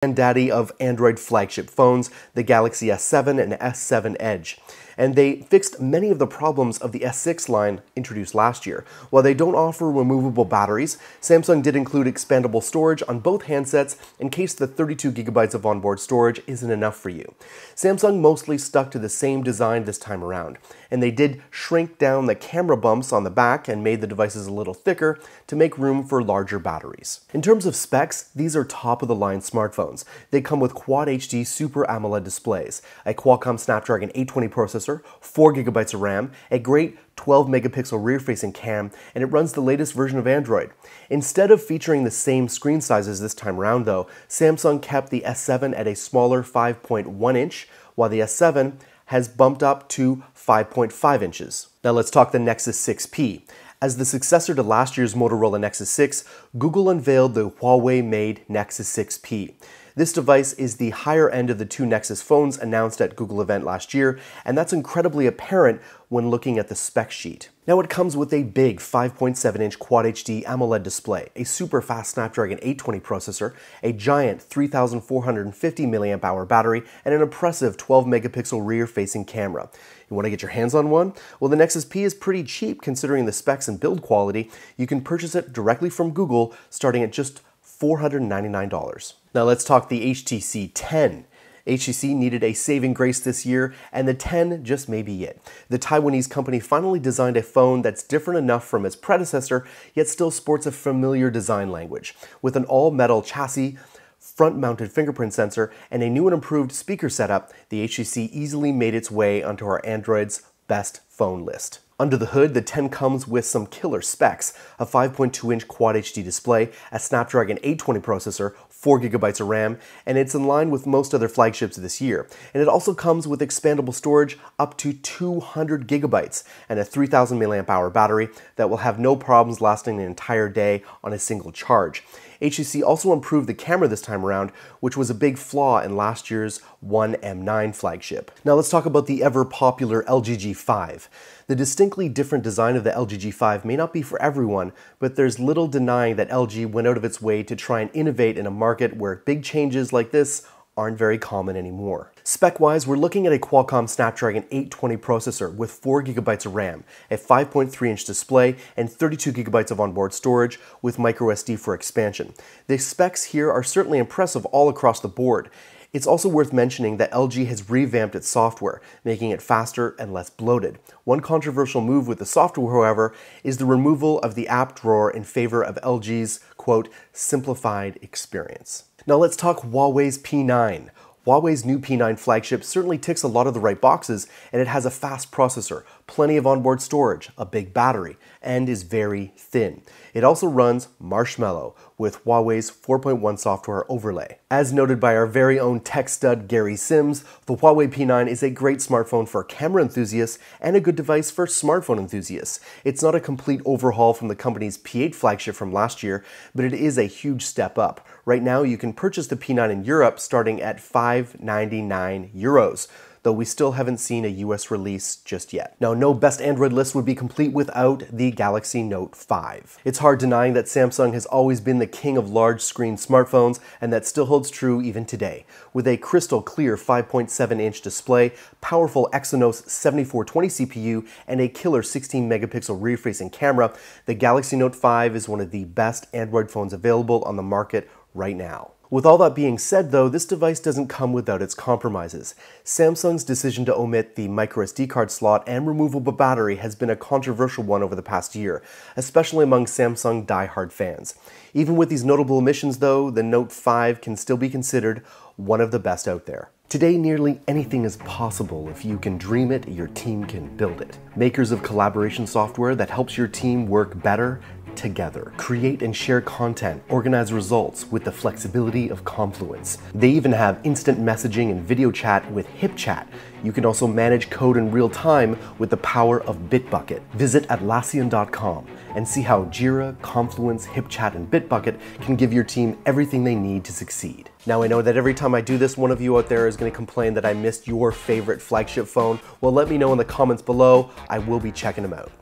Granddaddy of Android flagship phones, the Galaxy S7 and S7 Edge. And they fixed many of the problems of the S6 line introduced last year. While they don't offer removable batteries, Samsung did include expandable storage on both handsets in case the 32 gigabytes of onboard storage isn't enough for you. Samsung mostly stuck to the same design this time around, and they did shrink down the camera bumps on the back and made the devices a little thicker to make room for larger batteries. In terms of specs, these are top-of-the-line smartphones. They come with Quad HD Super AMOLED displays, a Qualcomm Snapdragon 820 processor, 4 gigabytes of RAM, a great 12 megapixel rear-facing cam, and it runs the latest version of Android. Instead of featuring the same screen sizes this time around though, Samsung kept the S7 at a smaller 5.1 inch, while the S7 has bumped up to 5.5 inches. Now let's talk the Nexus 6P. As the successor to last year's Motorola Nexus 6, Google unveiled the Huawei-made Nexus 6P. This device is the higher end of the two Nexus phones announced at Google event last year, and that's incredibly apparent when looking at the spec sheet. Now it comes with a big 5.7-inch Quad HD AMOLED display, a super fast Snapdragon 820 processor, a giant 3,450 mAh battery, and an impressive 12 megapixel rear-facing camera. You want to get your hands on one? Well, the Nexus P is pretty cheap considering the specs and build quality. You can purchase it directly from Google starting at just $499. Now let's talk the HTC 10. HTC needed a saving grace this year, and the 10 just may be it. The Taiwanese company finally designed a phone that's different enough from its predecessor, yet still sports a familiar design language. With an all-metal chassis, front-mounted fingerprint sensor, and a new and improved speaker setup, the HTC easily made its way onto our Android's best phone list. Under the hood, the 10 comes with some killer specs: a 5.2-inch Quad HD display, a Snapdragon 820 processor, 4 gigabytes of RAM, and it's in line with most other flagships this year. And it also comes with expandable storage up to 200 gigabytes and a 3,000 mAh battery that will have no problems lasting an entire day on a single charge. HTC also improved the camera this time around, which was a big flaw in last year's One M9 flagship. Now let's talk about the ever-popular LG G5. The distinctly different design of the LG G5 may not be for everyone, but there's little denying that LG went out of its way to try and innovate in a market where big changes like this aren't very common anymore. Spec-wise, we're looking at a Qualcomm Snapdragon 820 processor with 4 gigabytes of RAM, a 5.3-inch display, and 32 gigabytes of onboard storage with microSD for expansion. The specs here are certainly impressive all across the board. It's also worth mentioning that LG has revamped its software, making it faster and less bloated. One controversial move with the software, however, is the removal of the app drawer in favor of LG's, quote, simplified experience. Now let's talk Huawei's P9. Huawei's new P9 flagship certainly ticks a lot of the right boxes, and it has a fast processor, plenty of onboard storage, a big battery, and is very thin. It also runs Marshmallow with Huawei's 4.1 software overlay. As noted by our very own tech stud Gary Sims, the Huawei P9 is a great smartphone for camera enthusiasts and a good device for smartphone enthusiasts. It's not a complete overhaul from the company's P8 flagship from last year, but it is a huge step up. Right now you can purchase the P9 in Europe starting at €599, though we still haven't seen a US release just yet. Now, no best Android list would be complete without the Galaxy Note 5. It's hard denying that Samsung has always been the king of large screen smartphones, and that still holds true even today. With a crystal clear 5.7-inch display, powerful Exynos 7420 CPU, and a killer 16 megapixel rear-facing camera, the Galaxy Note 5 is one of the best Android phones available on the market right now. With all that being said though, this device doesn't come without its compromises. Samsung's decision to omit the microSD card slot and removable battery has been a controversial one over the past year, especially among Samsung die-hard fans. Even with these notable omissions though, the Note 5 can still be considered one of the best out there. Today, nearly anything is possible. If you can dream it, your team can build it. Makers of collaboration software that helps your team work better together. Create and share content, organize results with the flexibility of Confluence. They even have instant messaging and video chat with HipChat. You can also manage code in real time with the power of Bitbucket. Visit Atlassian.com and see how Jira, Confluence, HipChat, and Bitbucket can give your team everything they need to succeed. Now I know that every time I do this, one of you out there is going to complain that I missed your favorite flagship phone. Well, let me know in the comments below. I will be checking them out.